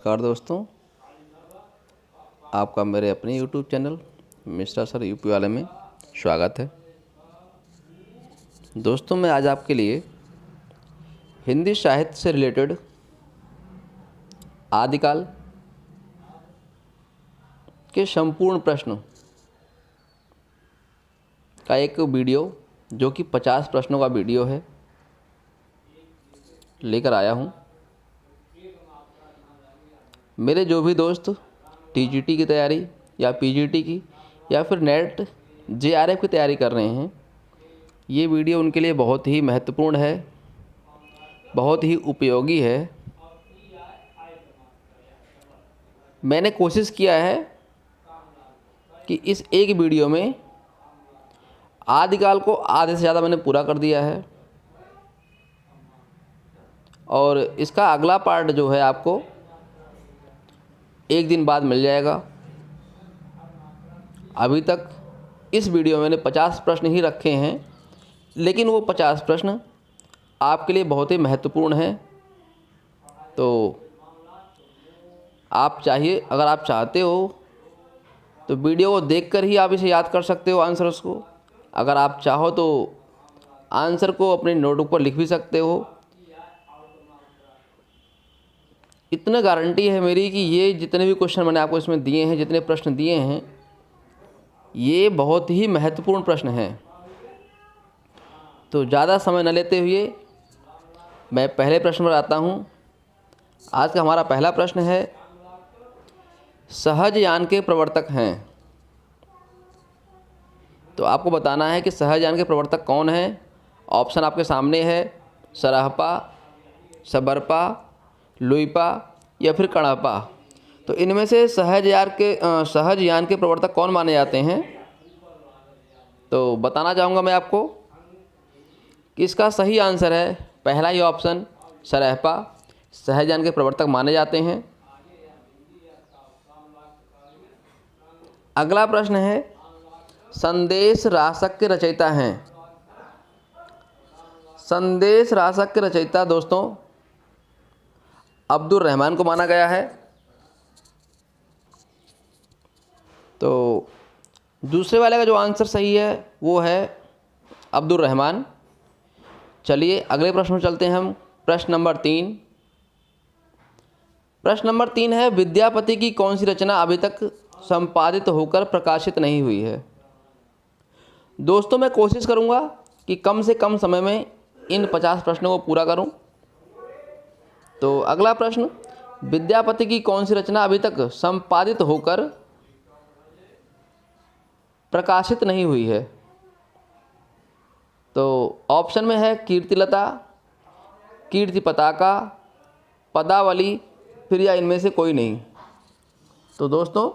नमस्कार दोस्तों, आपका मेरे अपने YouTube channel mister sir UP वाले में स्वागत है। दोस्तों, मैं आज आपके लिए हिंदी साहित्य से रिलेटेड आदिकाल के संपूर्ण प्रश्न का एक वीडियो जो कि 50 प्रश्नों का वीडियो है लेकर आया हूँ। मेरे जो भी दोस्त टीजीटी की तैयारी या पीजीटी की या फिर नेट जेआरएफ की तैयारी कर रहे हैं, ये वीडियो उनके लिए बहुत ही महत्वपूर्ण है, बहुत ही उपयोगी है। मैंने कोशिश किया है कि इस एक वीडियो में आदिकाल को आधे से ज़्यादा मैंने पूरा कर दिया है और इसका अगला पार्ट जो है आपको एक दिन बाद मिल जाएगा। अभी तक इस वीडियो में मैंने 50 प्रश्न ही रखे हैं, लेकिन वो 50 प्रश्न आपके लिए बहुत ही महत्वपूर्ण हैं। तो अगर आप चाहते हो तो वीडियो को देखकर ही आप इसे याद कर सकते हो आंसर्स को। अगर आप चाहो तो आंसर को अपनी नोटबुक पर लिख भी सकते हो। इतना गारंटी है मेरी कि ये जितने भी क्वेश्चन मैंने आपको इसमें दिए हैं, जितने प्रश्न दिए हैं, ये बहुत ही महत्वपूर्ण प्रश्न हैं। तो ज़्यादा समय न लेते हुए मैं पहले प्रश्न पर आता हूँ। आज का हमारा पहला प्रश्न है, सहजयान के प्रवर्तक हैं। तो आपको बताना है कि सहजयान के प्रवर्तक कौन हैं। ऑप्शन आपके सामने है, सराहपा, सबरपा, लुइपा या फिर कणापा। तो इनमें से सहजयान के प्रवर्तक कौन माने जाते हैं, तो बताना चाहूँगा मैं आपको कि इसका सही आंसर है पहला ही ऑप्शन, सराहपा सहजयान के प्रवर्तक माने जाते हैं। अगला प्रश्न है, संदेश रासक के रचयिता हैं। संदेश रासक के रचयिता दोस्तों अब्दुल रहमान को माना गया है। तो दूसरे वाले का जो आंसर सही है वो है अब्दुल रहमान। चलिए अगले प्रश्न में चलते हैं हम। प्रश्न नंबर 3। प्रश्न नंबर 3 है, विद्यापति की कौन सी रचना अभी तक संपादित होकर प्रकाशित नहीं हुई है। दोस्तों, मैं कोशिश करूंगा कि कम से कम समय में इन 50 प्रश्नों को पूरा करूं। तो अगला प्रश्न, विद्यापति की कौन सी रचना अभी तक संपादित होकर प्रकाशित नहीं हुई है। तो ऑप्शन में है कीर्तिलता, कीर्ति पताका, पदावली, फिर या इनमें से कोई नहीं। तो दोस्तों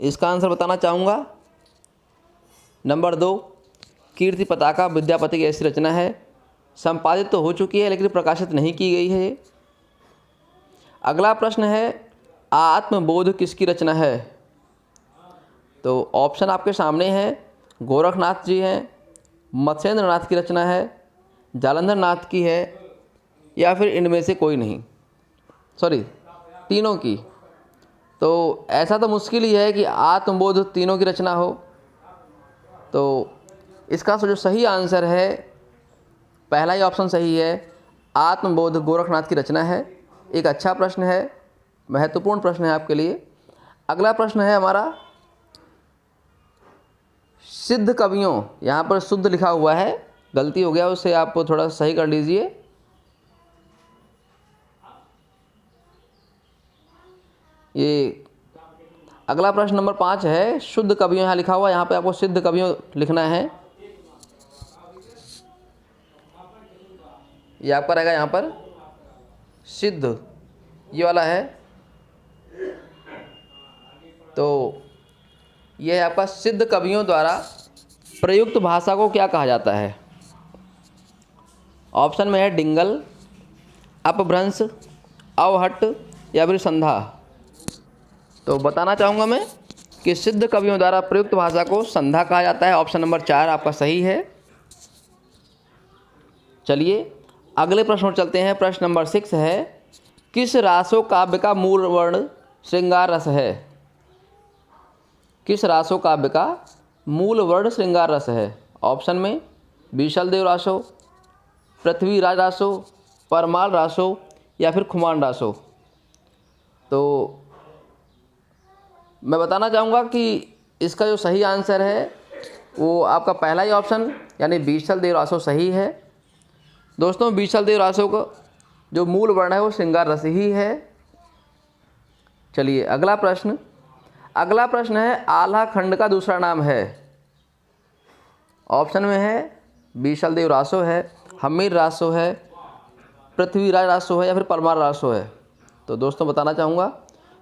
इसका आंसर बताना चाहूँगा। नंबर 2, कीर्ति पताका विद्यापति की ऐसी रचना है, संपादित तो हो चुकी है लेकिन प्रकाशित नहीं की गई है। अगला प्रश्न है, आत्मबोध किसकी रचना है। तो ऑप्शन आपके सामने है, गोरखनाथ जी हैं, मत्स्येंद्र नाथ की रचना है, जालंधर नाथ की है या फिर इनमें से कोई नहीं, तीनों की। तो ऐसा तो मुश्किल ही है कि आत्मबोध तीनों की रचना हो। तो इसका जो सही आंसर है, पहला ही ऑप्शन सही है, आत्मबोध गोरखनाथ की रचना है। एक अच्छा प्रश्न है, महत्वपूर्ण प्रश्न है आपके लिए। अगला प्रश्न है हमारा, सिद्ध कवियों, यहाँ पर शुद्ध लिखा हुआ है, गलती हो गया, उसे आप थोड़ा सही कर लीजिए। ये अगला प्रश्न नंबर 5 है, शुद्ध कवियों यहाँ लिखा हुआ है, यहाँ पे आपको सिद्ध कवियों लिखना है। ये आपका रहेगा यहाँ पर सिद्ध, ये वाला है। तो यह है आपका, सिद्ध कवियों द्वारा प्रयुक्त भाषा को क्या कहा जाता है। ऑप्शन में है डिंगल, अपभ्रंश, अवहट्ट या फिर संधा। तो बताना चाहूँगा मैं कि सिद्ध कवियों द्वारा प्रयुक्त भाषा को संधा कहा जाता है। ऑप्शन नंबर 4 आपका सही है। चलिए अगले प्रश्न पर चलते हैं। प्रश्न नंबर 6 है, किस रासो काव्य का मूल वर्ण श्रृंगार रस है? किस रासो काव्य का मूल वर्ण श्रृंगार रस है? ऑप्शन में बीशल देव रासो, पृथ्वीराज रासो, परमाल रासो या फिर खुमान रासो। तो मैं बताना चाहूँगा कि इसका जो सही आंसर है वो आपका पहला ही ऑप्शन यानी बीशल देव रासो सही है। दोस्तों बीशल देव रासो का जो मूल वर्ण है वो श्रृंगार रस ही है। चलिए अगला प्रश्न है आल्हा खंड का दूसरा नाम है। ऑप्शन में है बीशल देव रासो है, हमीर रासो है, पृथ्वीराज रासो है या फिर परमार रासो है। तो दोस्तों बताना चाहूँगा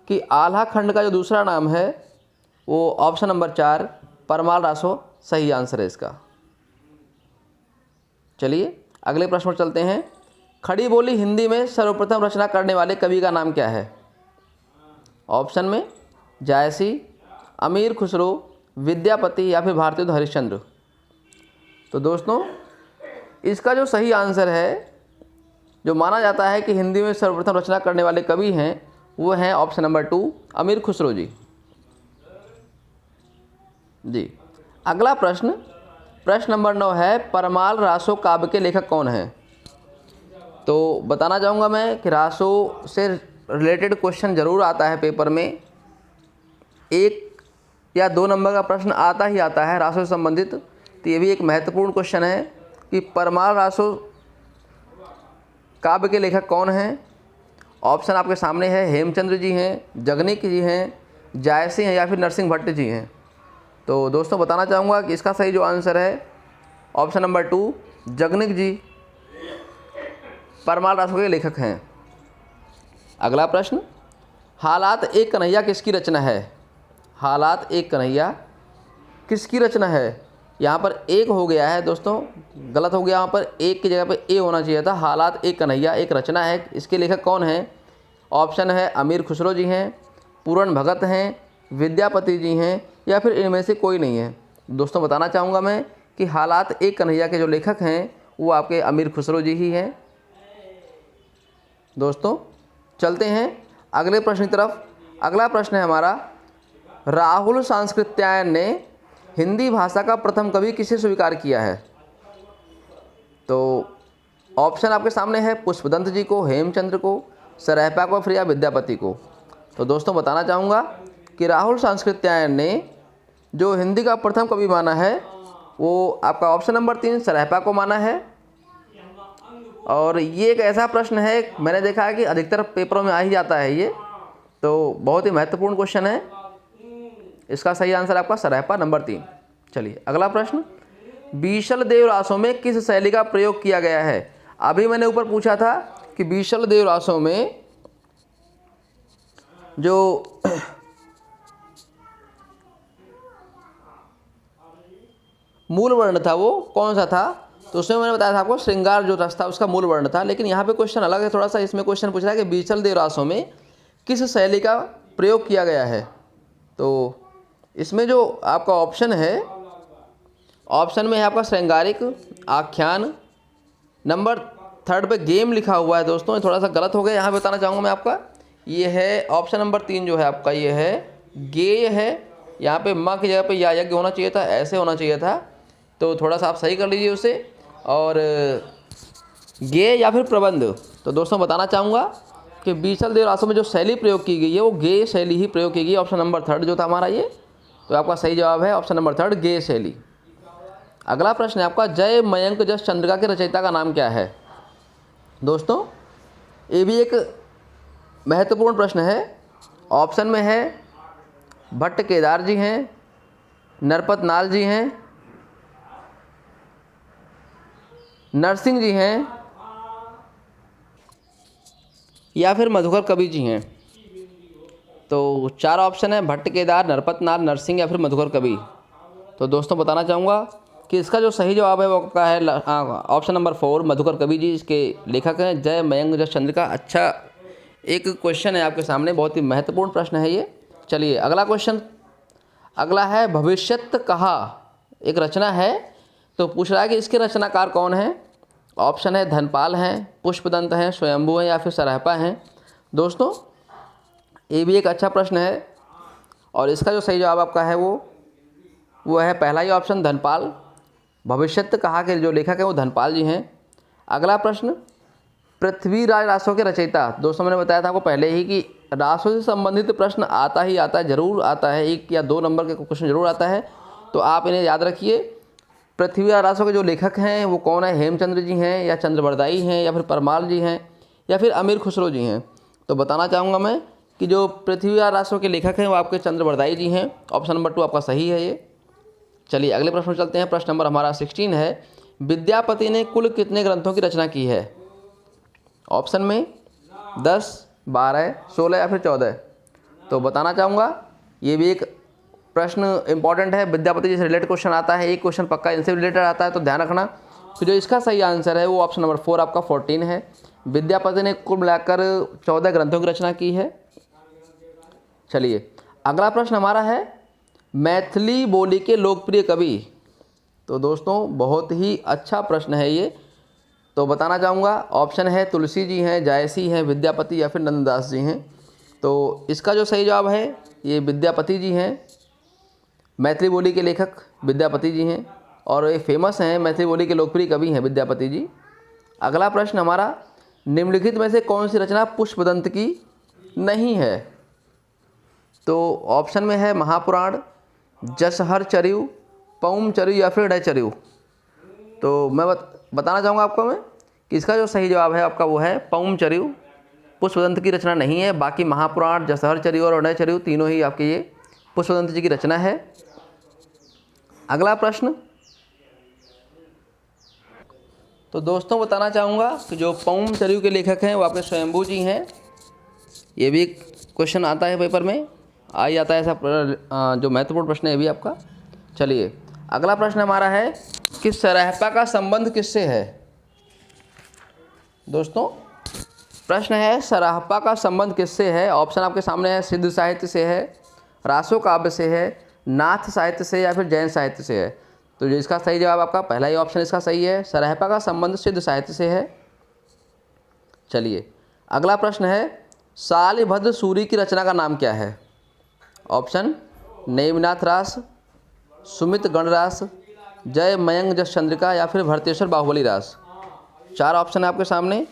कि आल्हा खंड का जो दूसरा नाम है वो ऑप्शन नंबर 4 परमाल रासो सही आंसर है इसका। चलिए अगले प्रश्न पर चलते हैं। खड़ी बोली हिंदी में सर्वप्रथम रचना करने वाले कवि का नाम क्या है? ऑप्शन में जायसी, अमीर खुसरो, विद्यापति या फिर भारतेंदु हरिश्चंद्र। तो दोस्तों इसका जो सही आंसर है, जो माना जाता है कि हिंदी में सर्वप्रथम रचना करने वाले कवि हैं, वो हैं ऑप्शन नंबर 2 अमीर खुसरो जी। अगला प्रश्न नंबर 9 है परमाल रासो काव्य के लेखक कौन हैं? तो बताना चाहूँगा मैं कि रासो से रिलेटेड क्वेश्चन ज़रूर आता है पेपर में, 1 या 2 नंबर का प्रश्न आता ही आता है रासो से संबंधित। तो ये भी एक महत्वपूर्ण क्वेश्चन है कि परमाल रासो काव्य के लेखक कौन हैं। ऑप्शन आपके सामने है, हेमचंद्र जी हैं, जगनिक जी हैं, जायसी हैं या फिर नरसिंह भट्ट जी हैं। तो दोस्तों बताना चाहूँगा कि इसका सही जो आंसर है ऑप्शन नंबर 2 जगनिक जी परमाल रासो के लेखक हैं। अगला प्रश्न, हालात एक कन्हैया किसकी रचना है? हालात एक कन्हैया किसकी रचना है? यहाँ पर एक हो गया है दोस्तों, गलत हो गया, यहाँ पर एक की जगह पे ए होना चाहिए था। हालात एक कन्हैया एक रचना है, इसके लेखक कौन हैं? ऑप्शन है अमीर खुसरो जी हैं, पूरन भगत हैं, विद्यापति जी हैं या फिर इनमें से कोई नहीं है। दोस्तों बताना चाहूँगा मैं कि हालात एक कन्हैया के जो लेखक हैं वो आपके अमीर खुसरो जी ही हैं। दोस्तों चलते हैं अगले प्रश्न की तरफ। अगला प्रश्न है हमारा, राहुल सांस्कृत्यायन ने हिंदी भाषा का प्रथम कवि किसे स्वीकार किया है? तो ऑप्शन आपके सामने है, पुष्पदंत जी को, हेमचंद्र को, सरहपा को फिर या विद्यापति को। तो दोस्तों बताना चाहूँगा कि राहुल सांस्कृत्यायन ने जो हिंदी का प्रथम कवि माना है वो आपका ऑप्शन नंबर 3 सरहपा को माना है। और ये एक ऐसा प्रश्न है, मैंने देखा है कि अधिकतर पेपरों में आ ही जाता है ये, तो बहुत ही महत्वपूर्ण क्वेश्चन है। इसका सही आंसर आपका सरहपा नंबर 3। चलिए अगला प्रश्न, बीशल देव रासों में किस शैली का प्रयोग किया गया है? अभी मैंने ऊपर पूछा था कि बीशल देव रासों में जो मूल वर्ण था वो कौन सा था, तो उसमें मैंने बताया था आपको श्रृंगार जो रस था उसका मूल वर्ण था। लेकिन यहाँ पे क्वेश्चन अलग है थोड़ा सा। इसमें क्वेश्चन पूछ रहा है कि बीशल देव रासों में किस शैली का प्रयोग किया गया है। तो इसमें जो आपका ऑप्शन है, ऑप्शन में है आपका श्रृंगारिक, आख्यान। नंबर 3 पे गेम लिखा हुआ है दोस्तों, ये थोड़ा सा गलत हो गया। यहाँ बताना चाहूँगा मैं आपका, ये है ऑप्शन नंबर 3 जो है आपका, ये है गेय है। यहाँ पे माँ की जगह पे या यज्ञ होना चाहिए था, ऐसे होना चाहिए था। तो थोड़ा सा आप सही कर लीजिए उसे। और गेय या फिर प्रबंध। तो दोस्तों बताना चाहूँगा कि बीशल देव रासों में जो शैली प्रयोग की गई है वो गेय शैली ही प्रयोग की गई। ऑप्शन नंबर 3 जो था हमारा ये, तो आपका सही जवाब है ऑप्शन नंबर 3 गेय शैली। अगला प्रश्न है आपका, जय मयंक जस चंद्रिका के रचयिता का नाम क्या है? दोस्तों ये भी एक महत्वपूर्ण प्रश्न है। ऑप्शन में है भट्ट केदार जी हैं, नरपत नाल जी हैं, नरसिंह जी हैं या फिर मधुकर कवि जी हैं। तो 4 ऑप्शन है, भट्ट केदार, नरपत नाल, नरसिंह या फिर मधुकर कवि। तो दोस्तों बताना चाहूँगा कि इसका जो सही जवाब है वो आपका है ऑप्शन नंबर 4 मधुकर कवि जी इसके लेखक हैं। जय मयंक जस चंद्रिका, अच्छा एक क्वेश्चन है आपके सामने, बहुत ही महत्वपूर्ण प्रश्न है ये। चलिए अगला क्वेश्चन, अगला है भविष्यत कहा एक रचना है। तो पूछ रहा है कि इसके रचनाकार कौन है। ऑप्शन है धनपाल हैं, पुष्पदंत हैं, स्वयंभू हैं या फिर सरहपा हैं। दोस्तों ये भी एक अच्छा प्रश्न है और इसका जो सही जवाब आपका है वो है पहला ही ऑप्शन धनपाल। भविष्यत्व कहा के जो लेखक है वो धनपाल जी हैं। अगला प्रश्न, पृथ्वीराज रासों के रचयिता। दोस्तों मैंने बताया था आपको पहले ही कि रासों से संबंधित प्रश्न आता ही आता है, जरूर आता है, 1 या 2 नंबर के क्वेश्चन जरूर आता है, तो आप इन्हें याद रखिए। पृथ्वीराज रासों के जो लेखक हैं वो कौन है? हेमचंद्र जी हैं या चंद्रबरदाई हैं या फिर परमाल जी हैं या फिर अमीर खुसरो जी हैं? तो बताना चाहूँगा मैं कि जो पृथ्वीराज रासों के लेखक हैं वो आपके चंद्रबरदाई जी हैं। ऑप्शन नंबर 2 आपका सही है ये। चलिए अगले प्रश्न चलते हैं। प्रश्न नंबर हमारा 16 है, विद्यापति ने कुल कितने ग्रंथों की रचना की है? ऑप्शन में 10, 12, 16 या फिर 14? तो बताना चाहूँगा ये भी एक प्रश्न इंपॉर्टेंट है, विद्यापति जी से रिलेटेड क्वेश्चन आता है, एक क्वेश्चन पक्का इनसे रिलेटेड आता है, तो ध्यान रखना। तो जो इसका सही आंसर है वो ऑप्शन नंबर 4 आपका 14 है। विद्यापति ने कुल मिलाकर 14 ग्रंथों की रचना की है। चलिए अगला प्रश्न हमारा है, मैथिली बोली के लोकप्रिय कवि। तो दोस्तों बहुत ही अच्छा प्रश्न है ये, तो बताना चाहूँगा ऑप्शन है तुलसी जी हैं, जायसी हैं, विद्यापति या फिर नंददास जी हैं। तो इसका जो सही जवाब है ये विद्यापति जी हैं। मैथिली बोली के लेखक विद्यापति जी हैं और ये फेमस हैं, मैथिली बोली के लोकप्रिय कवि हैं विद्यापति जी। अगला प्रश्न हमारा, निम्नलिखित में से कौन सी रचना पुष्पदंत की नहीं है? तो ऑप्शन में है महापुराण, जसहर चरिऊ, पौम चरिऊ या फिर डयचरिऊ। तो मैं बताना चाहूँगा आपको मैं कि इसका जो सही जवाब है आपका वो है पौम चरिऊ। पुष्पदंत की रचना नहीं है, बाकी महापुराण, जसहर चरिऊ और डयचरिऊ तीनों ही आपके ये पुष्पदंत जी की रचना है। अगला प्रश्न, तो दोस्तों बताना चाहूँगा कि जो पौम चरिऊ के लेखक हैं वो आपके स्वयंभू जी हैं। ये भी क्वेश्चन आता है पेपर में, आ ही आता है ऐसा जो महत्वपूर्ण प्रश्न है ये भी आपका। चलिए अगला प्रश्न हमारा है कि सराहपा का संबंध किससे है? दोस्तों प्रश्न है सराहपा का संबंध किससे है? ऑप्शन आपके सामने है, सिद्ध साहित्य से है, रासो काव्य से है, नाथ साहित्य से या फिर जैन साहित्य से है? तो जो इसका सही जवाब आपका पहला ही ऑप्शन इसका सही है, सराहपा का संबंध सिद्ध साहित्य से है। चलिए अगला प्रश्न है, शालिभद्र सूरी की रचना का नाम क्या है? ऑप्शन नेमिनाथ रास, सुमित गणरास, जय मयंक जस चंद्रिका या फिर भरतेश्वर बाहुबली रास। 4 ऑप्शन है आपके सामने,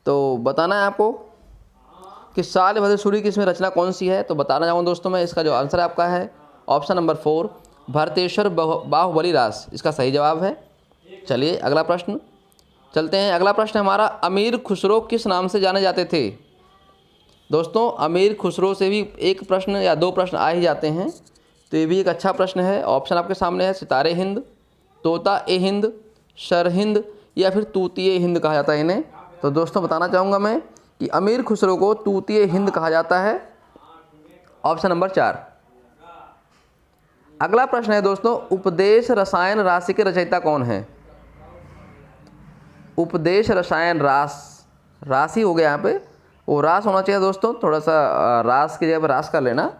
तो बताना है आपको कि शालिभद्र सूरी की इसमें रचना कौन सी है। तो बताना चाहूँगा दोस्तों मैं, इसका जो आंसर आपका है ऑप्शन नंबर 4 भरतेश्वर बाहुबली रास इसका सही जवाब है। चलिए अगला प्रश्न चलते हैं। अगला प्रश्न हमारा, अमीर खुसरो किस नाम से जाने जाते थे? दोस्तों अमीर खुसरो से भी एक प्रश्न या 2 प्रश्न आ ही जाते हैं, तो ये भी एक अच्छा प्रश्न है। ऑप्शन आपके सामने है, सितारे हिंद, तोता ए हिंद, सरहिंद या फिर तूतीय हिंद कहा जाता है इन्हें। तो दोस्तों बताना चाहूँगा मैं कि अमीर खुसरो को तूतीय हिंद कहा जाता है। Option number 4। अगला प्रश्न है दोस्तों, उपदेश रसायन राशि के रचयिता कौन है? उपदेश रसायन राशि हो गया यहाँ पे, वो रास होना चाहिए दोस्तों, थोड़ा सा रास की जगह पर रास कर लेना।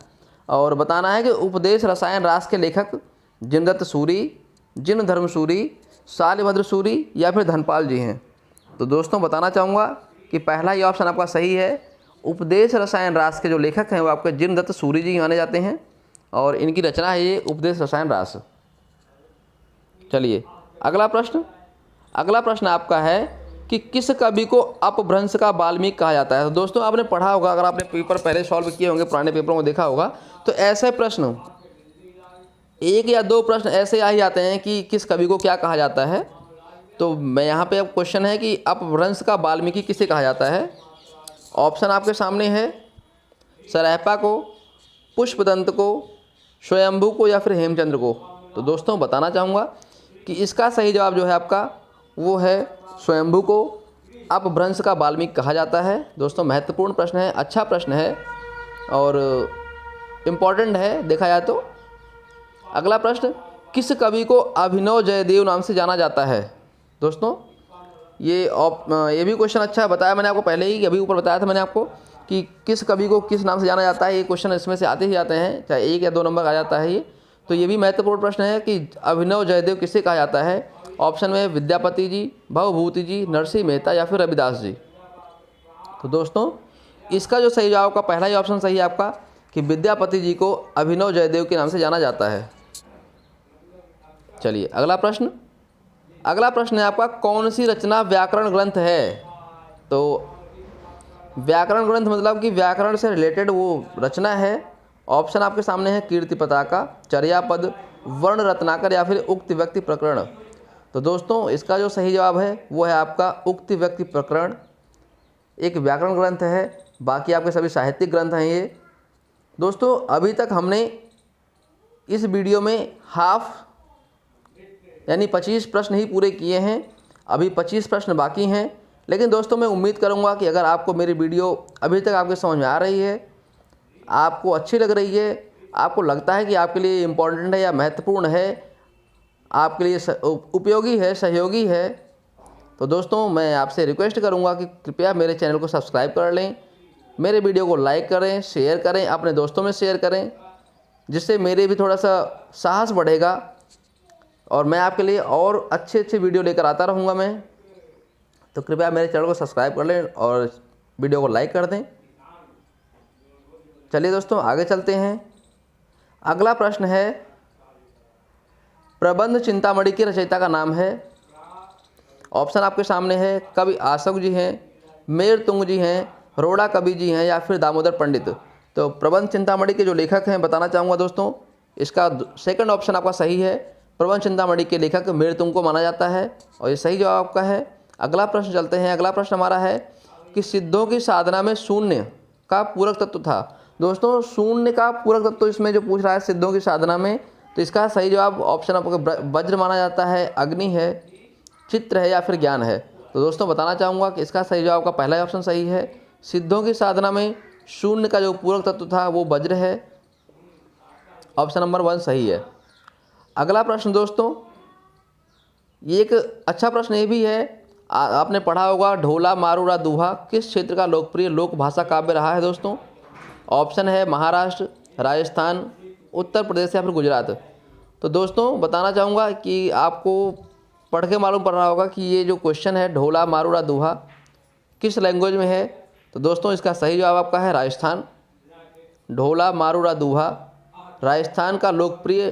और बताना है कि उपदेश रसायन रास के लेखक जिनदत्त सूरी, जिन धर्म सूरी, शालिभद्र सूरी या फिर धनपाल जी हैं। तो दोस्तों बताना चाहूँगा कि पहला ही ऑप्शन आपका सही है, उपदेश रसायन रास के जो लेखक हैं वो आपके जिनदत्त सूरी जी माने जाते हैं और इनकी रचना है ये उपदेश रसायन रास। चलिए अगला प्रश्न आपका है कि किस कवि को अपभ्रंश का वाल्मीकि कहा जाता है? तो दोस्तों आपने पढ़ा होगा, अगर आपने पेपर पहले सॉल्व किए होंगे, पुराने पेपरों को देखा होगा, तो ऐसे प्रश्न 1 या 2 प्रश्न ऐसे आ ही जाते हैं कि किस कवि को क्या कहा जाता है। तो मैं यहाँ पे अब क्वेश्चन है कि अपभ्रंश का वाल्मीकि किसे कहा जाता है? ऑप्शन आपके सामने है, सराहपा को, पुष्पदंत को, स्वयंभू को या फिर हेमचंद्र को। तो दोस्तों बताना चाहूँगा कि इसका सही जवाब जो है आपका वो है स्वयंभू को अपभ्रंश का वाल्मीकि कहा जाता है। दोस्तों महत्वपूर्ण प्रश्न है, अच्छा प्रश्न है और इम्पॉर्टेंट है देखा जाए तो। अगला प्रश्न, किस कवि को अभिनव जयदेव नाम से जाना जाता है? दोस्तों ये भी क्वेश्चन अच्छा है, बताया मैंने आपको पहले ही, अभी ऊपर बताया था मैंने आपको कि किस कवि को किस नाम से जाना जाता है। ये क्वेश्चन इसमें से आते ही जाते हैं, चाहे 1 या 2 नंबर आ जाता है ये। तो ये भी महत्वपूर्ण प्रश्न है कि अभिनव जयदेव किसे कहा जाता है। ऑप्शन में विद्यापति जी, भवभूति जी, नरसिंह मेहता या फिर रविदास जी। तो दोस्तों इसका जो सही जवाब का पहला ही ऑप्शन सही है आपका कि विद्यापति जी को अभिनव जयदेव के नाम से जाना जाता है। चलिए अगला प्रश्न है आपका, कौन सी रचना व्याकरण ग्रंथ है? तो व्याकरण ग्रंथ मतलब कि व्याकरण से रिलेटेड वो रचना है। ऑप्शन आपके सामने है कीर्ति पताका, चर्यापद, वर्ण रत्नाकर या फिर उक्त व्यक्ति प्रकरण। तो दोस्तों इसका जो सही जवाब है वो है आपका उक्त व्यक्ति प्रकरण। एक व्याकरण ग्रंथ है, बाकी आपके सभी साहित्यिक ग्रंथ हैं ये। दोस्तों अभी तक हमने इस वीडियो में हाफ यानी 25 प्रश्न ही पूरे किए हैं, अभी 25 प्रश्न बाकी हैं। लेकिन दोस्तों मैं उम्मीद करूंगा कि अगर आपको मेरी वीडियो अभी तक आपके समझ में आ रही है, आपको अच्छी लग रही है, आपको लगता है कि आपके लिए इम्पोर्टेंट है या महत्वपूर्ण है, आपके लिए उपयोगी है, सहयोगी है, तो दोस्तों मैं आपसे रिक्वेस्ट करूंगा कि कृपया मेरे चैनल को सब्सक्राइब कर लें, मेरे वीडियो को लाइक करें, शेयर करें, अपने दोस्तों में शेयर करें, जिससे मेरे भी थोड़ा सा साहस बढ़ेगा और मैं आपके लिए और अच्छे वीडियो लेकर आता रहूँगा मैं। तो कृपया मेरे चैनल को सब्सक्राइब कर लें और वीडियो को लाइक कर दें। चलिए दोस्तों आगे चलते हैं। अगला प्रश्न है, प्रबंध चिंतामणि के रचयिता का नाम है। ऑप्शन आपके सामने है, कवि आशोक जी हैं, मेरतुंग जी हैं, रोड़ा कवि जी हैं या फिर दामोदर पंडित। तो प्रबंध चिंतामणि के जो लेखक हैं बताना चाहूँगा दोस्तों, इसका सेकंड ऑप्शन आपका सही है। प्रबंध चिंतामणि के लेखक मेरतुंग को माना जाता है और ये सही जवाब आपका है। अगला प्रश्न चलते हैं। अगला प्रश्न हमारा है कि सिद्धों की साधना में शून्य का पूरक तत्व था। दोस्तों शून्य का पूरक तत्व इसमें जो पूछ रहा है सिद्धों की साधना में, तो इसका सही जवाब ऑप्शन आपको वज्र माना जाता है, अग्नि है, चित्र है या फिर ज्ञान है। तो दोस्तों बताना चाहूँगा कि इसका सही जवाब का पहला ऑप्शन सही है। सिद्धों की साधना में शून्य का जो पूरक तत्व था वो वज्र है, ऑप्शन नंबर 1 सही है। अगला प्रश्न दोस्तों, ये एक अच्छा प्रश्न ये भी है, आपने पढ़ा होगा, ढोला मारूरा दूहा किस क्षेत्र का लोकप्रिय लोक भाषा काव्य रहा है दोस्तों? ऑप्शन है महाराष्ट्र, राजस्थान, उत्तर प्रदेश या फिर गुजरात। तो दोस्तों बताना चाहूँगा कि आपको पढ़ के मालूम पड़ रहा होगा कि ये जो क्वेश्चन है ढोला मारूरा दूहा किस लैंग्वेज में है। तो दोस्तों इसका सही जवाब आपका है राजस्थान। ढोला मारूरा दूहा राजस्थान का लोकप्रिय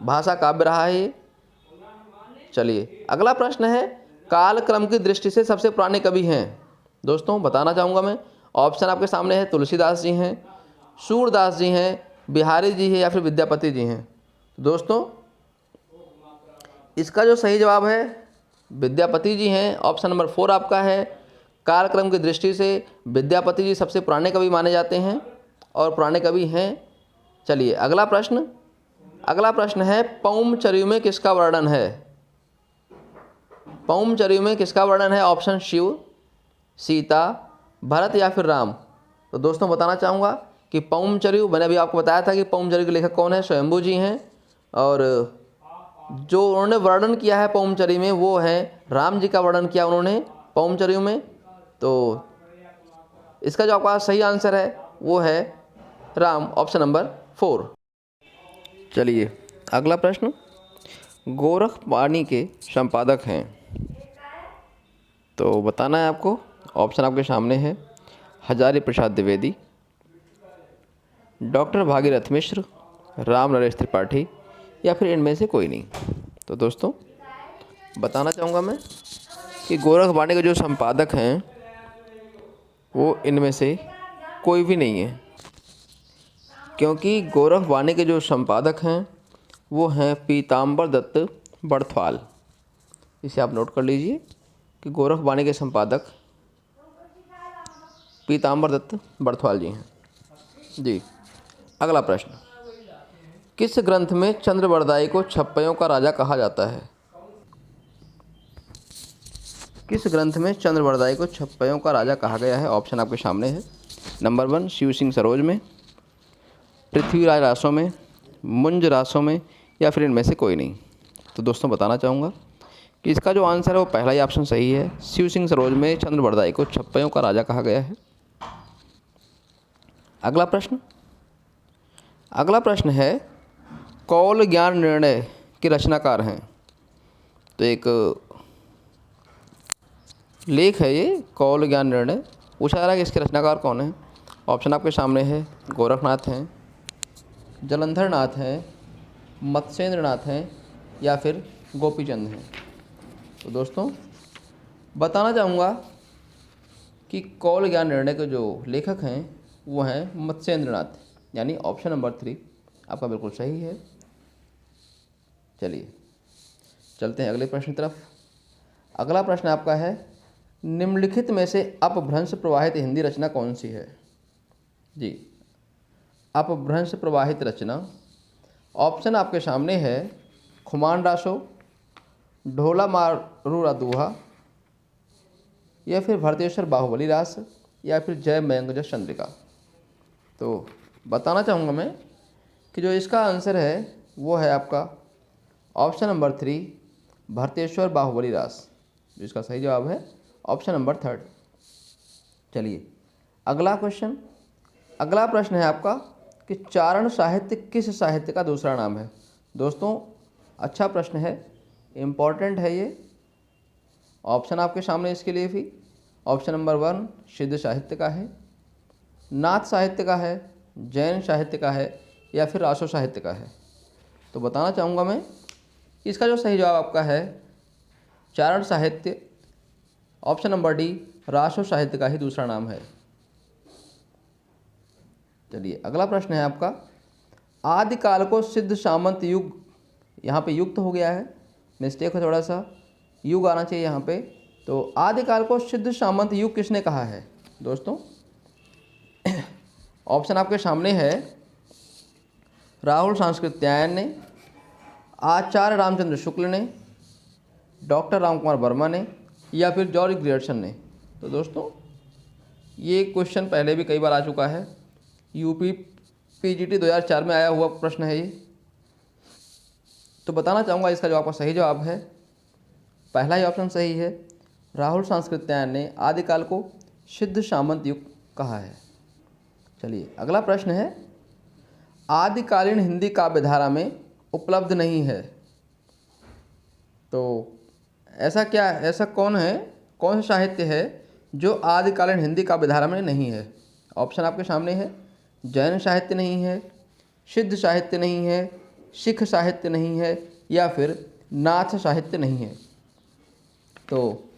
भाषा काव्य रहा है ये। चलिए अगला प्रश्न है, कालक्रम की दृष्टि से सबसे पुराने कवि हैं। दोस्तों बताना चाहूँगा मैं, ऑप्शन आपके सामने है, तुलसीदास जी हैं, सूरदास जी हैं, बिहारी जी हैं या फिर विद्यापति जी हैं। दोस्तों इसका जो सही जवाब है विद्यापति जी हैं, ऑप्शन नंबर 4 आपका है। कालक्रम की दृष्टि से विद्यापति जी सबसे पुराने कवि माने जाते हैं और पुराने कवि हैं। चलिए अगला प्रश्न है, पौमचर्यु में किसका वर्णन है? पौमचर्यु में किसका वर्णन है? ऑप्शन शिव, सीता, भरत या फिर राम। तो दोस्तों बताना चाहूँगा कि पौमचर्यु, मैंने अभी आपको बताया था कि पौमचर्यु के लेखक कौन है, स्वयंभू जी हैं, और जो उन्होंने वर्णन किया है पौमचर्यु में वो है राम जी का वर्णन किया उन्होंने पौमचर्यु में। तो इसका जो आपका सही आंसर है वो है राम, ऑप्शन नंबर 4। चलिए अगला प्रश्न, गोरखवाणी के संपादक हैं। तो बताना है आपको, ऑप्शन आपके सामने है, हजारी प्रसाद द्विवेदी, डॉक्टर भागीरथ मिश्र, राम नरेश त्रिपाठी या फिर इनमें से कोई नहीं। तो दोस्तों बताना चाहूँगा मैं कि गोरखवाणी के जो संपादक हैं वो इनमें से कोई भी नहीं है, क्योंकि गोरखवाणी के जो संपादक हैं वो हैं पीताम्बर दत्त बड़थवाल। इसे आप नोट कर लीजिए कि गोरखवाणी के संपादक पीताम्बर दत्त बड़थवाल जी हैं जी। अगला प्रश्न, किस ग्रंथ में चंद्रवरदाई को छप्पयों का राजा कहा जाता है? किस ग्रंथ में चंद्रवरदाई को छप्पयों का राजा कहा गया है? ऑप्शन आपके सामने है, नंबर 1 शिव सिंह सरोज में, पृथ्वीराज रासों में, मुंज रासों में या फिर इनमें से कोई नहीं। तो दोस्तों बताना चाहूँगा कि इसका जो आंसर है वो पहला ही ऑप्शन सही है, शिव सिंह सरोज में चंद्रवरदाई को छप्पयों का राजा कहा गया है। अगला प्रश्न है, कौल ज्ञान निर्णय के रचनाकार हैं। तो एक लेख है ये, कौल ज्ञान निर्णय, पूछा जा रहा है कि इसके रचनाकार कौन है। ऑप्शन आपके सामने है, गोरखनाथ हैं, जलंधर नाथ हैं, मत्स्येंद्र नाथ हैं या फिर गोपीचंद हैं। तो दोस्तों बताना चाहूँगा कि कौल ज्ञान निर्णय के जो लेखक हैं वो हैं मत्स्येंद्र नाथ, यानी ऑप्शन नंबर 3 आपका बिल्कुल सही है। चलिए चलते हैं अगले प्रश्न की तरफ। अगला प्रश्न आपका है, निम्नलिखित में से अपभ्रंश प्रवाहित हिंदी रचना कौन सी है? जी, अपभ्रंश प्रवाहित रचना ऑप्शन आपके सामने है, खुमान रासो, ढोला मारूरा दूहा या फिर भरतेश्वर बाहुबली रास या फिर जय मयंक चंद्रिका। तो बताना चाहूँगा मैं कि जो इसका आंसर है वो है आपका ऑप्शन नंबर 3 भरतेश्वर बाहुबली रास, जो इसका सही जवाब है ऑप्शन नंबर 3। चलिए अगला क्वेश्चन, अगला प्रश्न है आपका कि चारण साहित्य किस साहित्य का दूसरा नाम है? दोस्तों अच्छा प्रश्न है, इम्पॉर्टेंट है ये। ऑप्शन आपके सामने इसके लिए भी, ऑप्शन नंबर 1 सिद्ध साहित्य का है, नाथ साहित्य का है, जैन साहित्य का है या फिर रासो साहित्य का है। तो बताना चाहूँगा मैं, इसका जो सही जवाब आपका है चारण साहित्य, ऑप्शन नंबर डी रासो साहित्य का ही दूसरा नाम है। चलिए अगला प्रश्न है आपका, आदिकाल को सिद्ध सामंत युग, यहाँ पे युक्त हो गया है, मिस्टेक है थोड़ा सा, युग आना चाहिए यहाँ पे। तो आदिकाल को सिद्ध सामंत युग किसने कहा है? दोस्तों ऑप्शन आपके सामने है, राहुल सांस्कृत्यायन ने, आचार्य रामचंद्र शुक्ल ने, डॉक्टर रामकुमार वर्मा ने या फिर जॉर्ज ग्रियर्सन ने। तो दोस्तों ये क्वेश्चन पहले भी कई बार आ चुका है, यूपी पीजीटी 2004 में आया हुआ प्रश्न है ये। तो बताना चाहूँगा इसका जो आपका सही जवाब है, पहला ही ऑप्शन सही है, राहुल सांस्कृत्यायन ने आदिकाल को सिद्ध सामंत युग कहा है। चलिए अगला प्रश्न है, आदिकालीन हिंदी काव्यधारा में उपलब्ध नहीं है। तो ऐसा क्या, ऐसा कौन है, कौन सा साहित्य है जो आदिकालीन हिंदी काव्यधारा में नहीं है? ऑप्शन आपके सामने है, जैन साहित्य नहीं है, सिद्ध साहित्य नहीं है, सिख साहित्य नहीं है या फिर नाथ साहित्य नहीं है। तो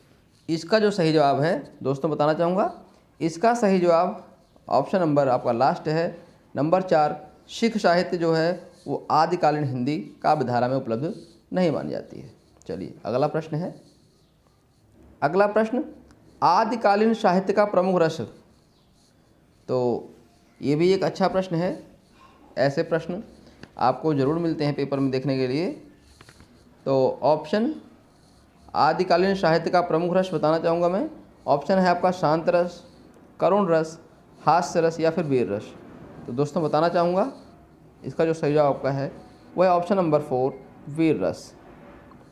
इसका जो सही जवाब है दोस्तों बताना चाहूँगा, इसका सही जवाब ऑप्शन नंबर आपका लास्ट है, नंबर 4 सिख साहित्य जो है वो आदिकालीन हिंदी काव्यधारा में उपलब्ध नहीं मानी जाती है। चलिए अगला प्रश्न है, अगला प्रश्न, आदिकालीन साहित्य का प्रमुख रस। तो ये भी एक अच्छा प्रश्न है, ऐसे प्रश्न आपको ज़रूर मिलते हैं पेपर में देखने के लिए। तो ऑप्शन आदिकालीन साहित्य का प्रमुख रस बताना चाहूँगा मैं, ऑप्शन है आपका शांत रस, करुण रस, हास्य रस या फिर वीर रस। तो दोस्तों बताना चाहूँगा इसका जो सही जवाब आपका है वो है ऑप्शन नंबर 4 वीर रस।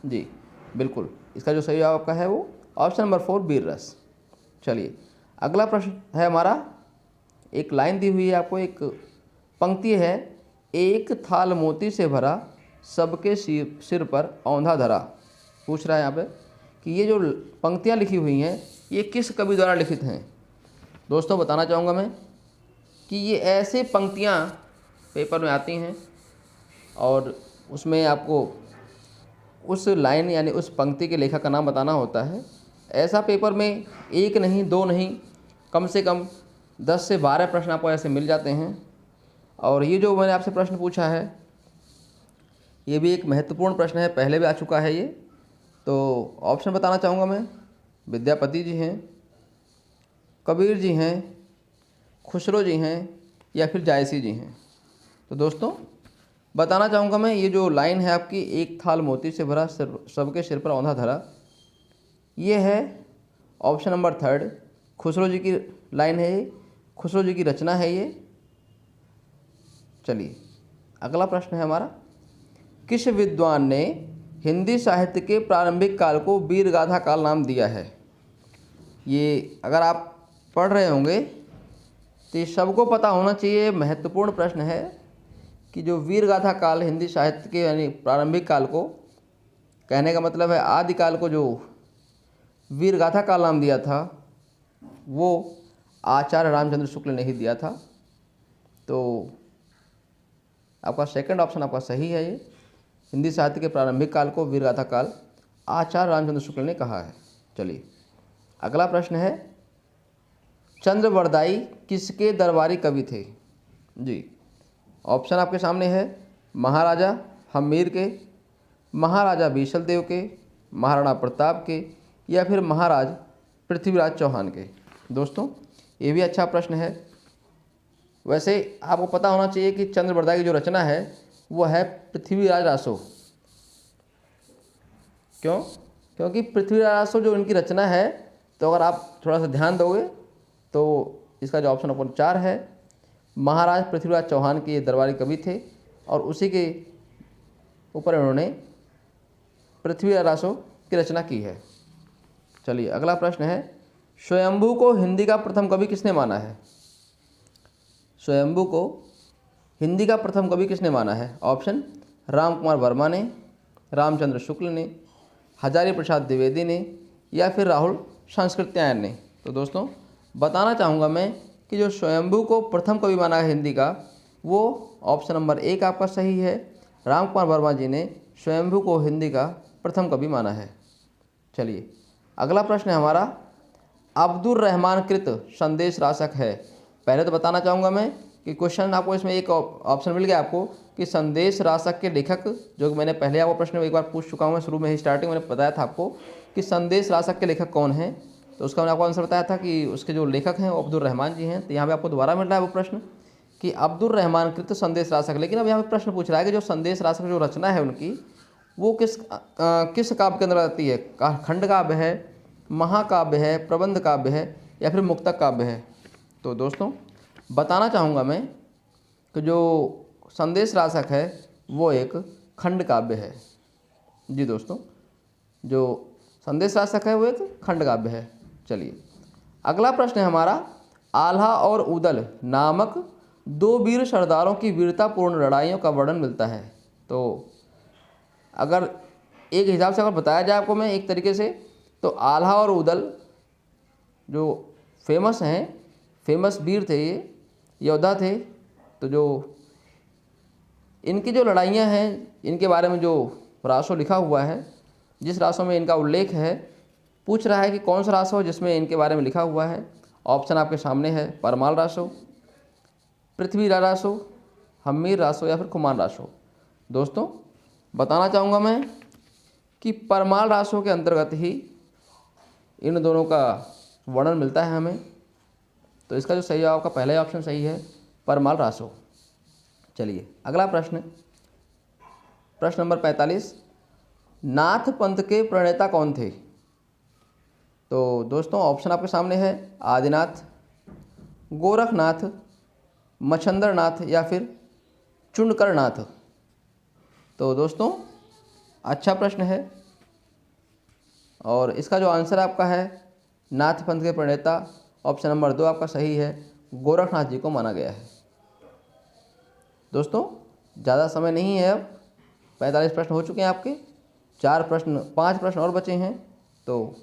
जी बिल्कुल, इसका जो सही जवाब आपका है वो ऑप्शन नंबर 4 वीर रस। चलिए अगला प्रश्न है हमारा, एक लाइन दी हुई है आपको, एक पंक्ति है, एक थाल मोती से भरा सबके सिर पर औंधा धरा। पूछ रहा है यहाँ पे कि ये जो पंक्तियाँ लिखी हुई हैं ये किस कवि द्वारा लिखित हैं? दोस्तों बताना चाहूँगा मैं कि ये ऐसे पंक्तियाँ पेपर में आती हैं और उसमें आपको उस लाइन यानी उस पंक्ति के लेखक का नाम बताना होता है। ऐसा पेपर में एक नहीं, दो नहीं, कम से कम 10 से 12 प्रश्न आपको ऐसे मिल जाते हैं। और ये जो मैंने आपसे प्रश्न पूछा है ये भी एक महत्वपूर्ण प्रश्न है, पहले भी आ चुका है ये। तो ऑप्शन बताना चाहूँगा मैं, विद्यापति जी हैं, कबीर जी हैं, खुसरो जी हैं या फिर जायसी जी हैं। तो दोस्तों बताना चाहूँगा मैं, ये जो लाइन है आपकी, एक थाल मोती से भरा सबके सिर पर औंधा धरा, ये है ऑप्शन नंबर 3 खुसरो जी की लाइन है, ये खुसरो जी की रचना है ये। चलिए अगला प्रश्न है हमारा, किस विद्वान ने हिंदी साहित्य के प्रारंभिक काल को वीरगाथा काल नाम दिया है? ये अगर आप पढ़ रहे होंगे तो ये सबको पता होना चाहिए, महत्वपूर्ण प्रश्न है कि जो वीरगाथा काल हिंदी साहित्य के यानी प्रारंभिक काल को, कहने का मतलब है आदिकाल को जो वीरगाथा काल नाम दिया था वो आचार्य रामचंद्र शुक्ल ने ही दिया था। तो आपका सेकंड ऑप्शन आपका सही है। ये हिंदी साहित्य के प्रारंभिक काल को वीरगाथा काल आचार्य रामचंद्र शुक्ल ने कहा है। चलिए अगला प्रश्न है, चंद्रवरदाई किसके दरबारी कवि थे? जी, ऑप्शन आपके सामने है, महाराजा हम्मीर के, महाराजा बीसलदेव के, महाराणा प्रताप के, या फिर महाराज पृथ्वीराज चौहान के। दोस्तों ये भी अच्छा प्रश्न है। वैसे आपको पता होना चाहिए कि चंद्रवरदाई की जो रचना है वो है पृथ्वीराज रासो। क्यों? क्योंकि पृथ्वीराज रासो जो इनकी रचना है, तो अगर आप थोड़ा सा ध्यान दोगे तो इसका जो ऑप्शन नंबर 4 है, महाराज पृथ्वीराज चौहान के ये दरबारी कवि थे और उसी के ऊपर इन्होंने पृथ्वीराज रासो की रचना की है। चलिए अगला प्रश्न है, स्वयंभू को हिंदी का प्रथम कवि किसने माना है? स्वयंभू को हिंदी का प्रथम कवि किसने माना है? ऑप्शन, राम कुमार वर्मा ने, रामचंद्र शुक्ल ने, हजारी प्रसाद द्विवेदी ने, या फिर राहुल सांस्कृत्यायन ने। तो दोस्तों बताना चाहूँगा मैं कि जो स्वयंभू को प्रथम कवि माना है हिंदी का, वो ऑप्शन नंबर 1 आपका सही है। राम कुमार वर्मा जी ने स्वयंभू को हिंदी का प्रथम कवि माना है। चलिए अगला प्रश्न है हमारा, अब्दुर रहमान कृत संदेश रासक है। पहले तो बताना चाहूँगा मैं कि क्वेश्चन आपको इसमें एक ऑप्शन मिल गया आपको कि संदेश रासक के लेखक, जो कि मैंने पहले आपको प्रश्न एक बार पूछ चुका हूँ, शुरू में ही स्टार्टिंग मैंने बताया था आपको कि संदेश रासक के लेखक कौन हैं। तो उसका मैंने आपको आंसर बताया था कि उसके जो लेखक हैं वो अब्दुर रहमान जी हैं। तो यहाँ पे आपको दोबारा मिल रहा है वो प्रश्न कि अब्दुर रहमान कृत संदेश रासक। लेकिन अब यहाँ पे प्रश्न पूछ रहा है कि जो संदेश रासक जो रचना है उनकी, वो किस काव्य के अंदर आती है? खंड काव्य है, महाकाव्य है, प्रबंध काव्य है, या फिर मुक्तक काव्य है? तो दोस्तों बताना चाहूँगा मैं कि जो संदेश रासक है वो एक खंड काव्य है। जी दोस्तों, जो संदेश रासक है वो एक खंड काव्य है। चलिए अगला प्रश्न है हमारा, आल्हा और उदल नामक 2 वीर सरदारों की वीरतापूर्ण लड़ाइयों का वर्णन मिलता है। तो अगर एक हिसाब से अगर बताया जाए आपको मैं एक तरीके से, तो आल्हा और उदल जो फेमस हैं, फेमस वीर थे, ये योद्धा थे। तो जो इनकी जो लड़ाइयाँ हैं, इनके बारे में जो रासो लिखा हुआ है, जिस रासो में इनका उल्लेख है, पूछ रहा है कि कौन सा रासो जिसमें इनके बारे में लिखा हुआ है। ऑप्शन आपके सामने है, परमाल रासो, पृथ्वीराज रासो, हम्मीर रासो, या फिर कुमार रासो। दोस्तों बताना चाहूँगा मैं कि परमाल रासो के अंतर्गत ही इन दोनों का वर्णन मिलता है हमें। तो इसका जो सही जवाब का पहला ऑप्शन सही है, परमाल रासो। चलिए अगला प्रश्न, प्रश्न नंबर 45, नाथ पंथ के प्रणेता कौन थे? तो दोस्तों ऑप्शन आपके सामने है, आदिनाथ, गोरखनाथ, मच्छंदरनाथ, या फिर चुंडकरनाथ। तो दोस्तों अच्छा प्रश्न है और इसका जो आंसर आपका है, नाथ पंथ के प्रणेता, ऑप्शन नंबर 2 आपका सही है, गोरखनाथ जी को माना गया है। दोस्तों ज़्यादा समय नहीं है, अब 45 प्रश्न हो चुके हैं आपके, 5 प्रश्न और बचे हैं। तो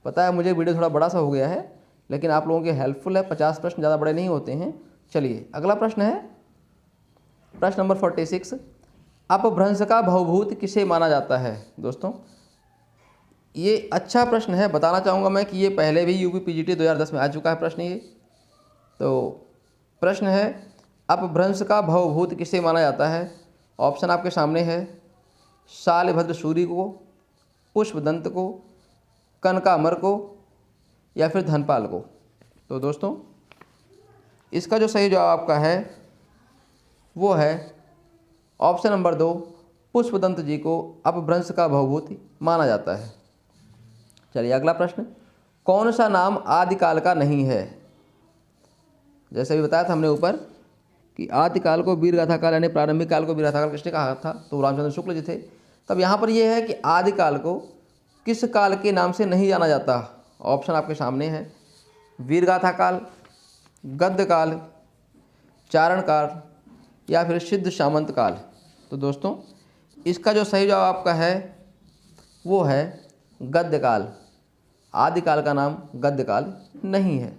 पता है मुझे वीडियो थोड़ा बड़ा सा हो गया है, लेकिन आप लोगों के हेल्पफुल है, 50 प्रश्न ज़्यादा बड़े नहीं होते हैं। चलिए अगला प्रश्न है, प्रश्न नंबर 46, अपभ्रंश का भवभूत किसे माना जाता है? दोस्तों ये अच्छा प्रश्न है, बताना चाहूँगा मैं कि ये पहले भी यूपी पीजीटी 2010 में आ चुका है प्रश्न ये। तो प्रश्न है, अपभ्रंश का भवभूत किसे माना जाता है? ऑप्शन आपके सामने है, शालिभद्र सूरी को, पुष्पदंत को, कनकामर को, या फिर धनपाल को। तो दोस्तों इसका जो सही जवाब आपका है वो है ऑप्शन नंबर 2, पुष्पदंत जी को अपभ्रंश का भवभूत माना जाता है। चलिए अगला प्रश्न, कौन सा नाम आदिकाल का नहीं है? जैसे भी बताया था हमने ऊपर कि आदिकाल को वीरगाथा काल यानी प्रारंभिक काल को वीरगाथा काल किसने कहा था? तो रामचंद्र शुक्ल जी थे। तब यहाँ पर यह है कि आदिकाल को किस काल के नाम से नहीं जाना जाता? ऑप्शन आपके सामने है, वीरगाथा काल, गद्य काल, चारण काल, या फिर सिद्ध सामंत काल। तो दोस्तों इसका जो सही जवाब आपका है वो है गद्य काल। आदिकाल का नाम गद्य काल नहीं है।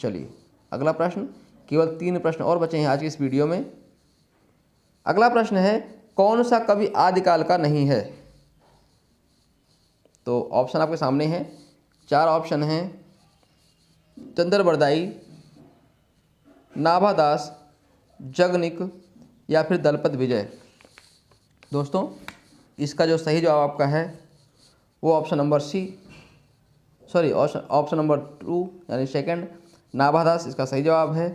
चलिए अगला प्रश्न, केवल 3 प्रश्न और बचे हैं आज की इस वीडियो में। अगला प्रश्न है, कौन सा कवि आदिकाल का नहीं है? तो ऑप्शन आपके सामने हैं, 4 ऑप्शन हैं, चंद्र बरदाई, नाभादास, जगनिक या फिर दलपत विजय। दोस्तों इसका जो सही जवाब आपका है वो ऑप्शन नंबर ऑप्शन नंबर 2 यानी सेकंड, नाभादास इसका सही जवाब है।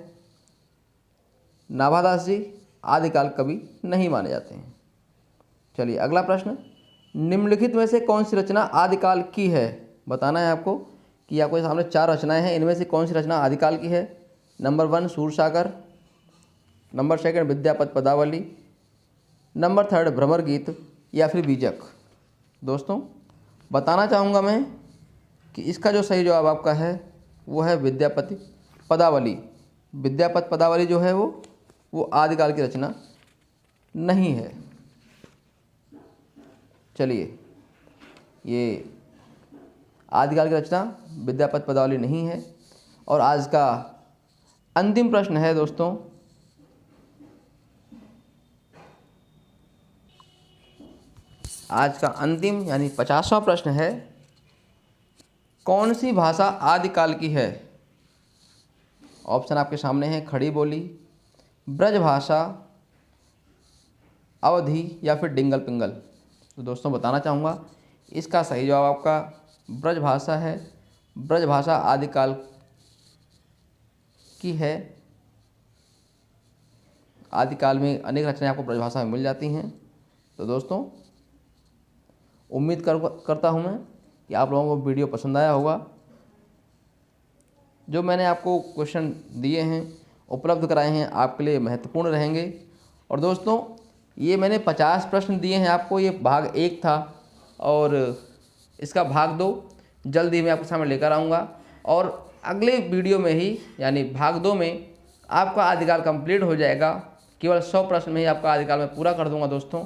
नाभादास जी आदिकाल कवि नहीं माने जाते हैं। चलिए अगला प्रश्न, निम्नलिखित में से कौन सी रचना आदिकाल की है? बताना है आपको कि आपके सामने 4 रचनाएं हैं, इनमें से कौन सी रचना आदिकाल की है। नंबर 1 सूरसागर, नंबर 2 विद्यापति पदावली, नंबर 3 भ्रमर गीत या फिर बीजक। दोस्तों बताना चाहूँगा मैं कि इसका जो सही जवाब आपका है वो है विद्यापति पदावली। विद्यापति पदावली जो है वो आदिकाल की रचना नहीं है। चलिए ये आदिकाल की रचना विद्यापति पदावली नहीं है। और आज का अंतिम प्रश्न है दोस्तों, आज का अंतिम यानी 50वां प्रश्न है, कौन सी भाषा आदिकाल की है? ऑप्शन आपके सामने है, खड़ी बोली, ब्रजभाषा, अवधी या फिर डिंगल पिंगल। तो दोस्तों बताना चाहूँगा इसका सही जवाब आपका ब्रजभाषा है। ब्रजभाषा आदिकाल की है। आदिकाल में अनेक रचनाएं आपको ब्रजभाषा में मिल जाती हैं। तो दोस्तों उम्मीद करता हूँ मैं कि आप लोगों को वीडियो पसंद आया होगा। जो मैंने आपको क्वेश्चन दिए हैं उपलब्ध कराए हैं आपके लिए महत्वपूर्ण रहेंगे। और दोस्तों ये मैंने 50 प्रश्न दिए हैं आपको, ये भाग 1 था और इसका भाग 2 जल्द ही मैं आपके सामने लेकर आऊँगा। और अगले वीडियो में ही यानी भाग 2 में आपका आदिकाल कंप्लीट हो जाएगा। केवल 100 प्रश्न में ही आपका आदिकाल में पूरा कर दूंगा दोस्तों।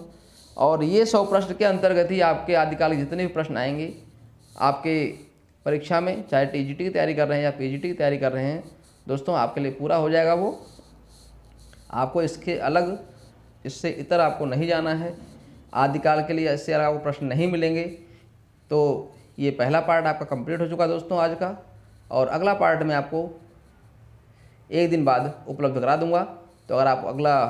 और ये 100 प्रश्न के अंतर्गत ही आपके आदिकाल के जितने भी प्रश्न आएंगे आपके परीक्षा में, चाहे टीजीटी की तैयारी कर रहे हैं या पीजीटी की तैयारी कर रहे हैं दोस्तों, आपके लिए पूरा हो जाएगा वो। आपको इसके अलग, इससे इतर आपको नहीं जाना है। आदिकाल के लिए इससे अलग आपको प्रश्न नहीं मिलेंगे। तो ये पहला पार्ट आपका कंप्लीट हो चुका दोस्तों आज का। और अगला पार्ट मैं आपको 1 दिन बाद उपलब्ध करा दूंगा। तो अगर आप अगला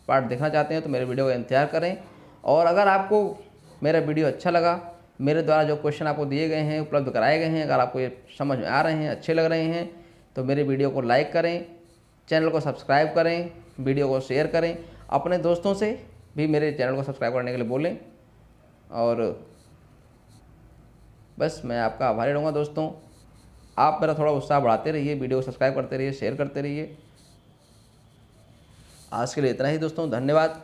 पार्ट देखना चाहते हैं तो मेरे वीडियो का इंतजार करें। और अगर आपको मेरा वीडियो अच्छा लगा, मेरे द्वारा जो क्वेश्चन आपको दिए गए हैं, उपलब्ध कराए गए हैं, अगर आपको ये समझ में आ रहे हैं, अच्छे लग रहे हैं, तो मेरे वीडियो को लाइक करें, चैनल को सब्सक्राइब करें, वीडियो को शेयर करें, अपने दोस्तों से भी मेरे चैनल को सब्सक्राइब करने के लिए बोलें। और बस मैं आपका आभारी रहूँगा दोस्तों। आप मेरा थोड़ा उत्साह बढ़ाते रहिए, वीडियो को सब्सक्राइब करते रहिए, शेयर करते रहिए। आज के लिए इतना ही दोस्तों, धन्यवाद।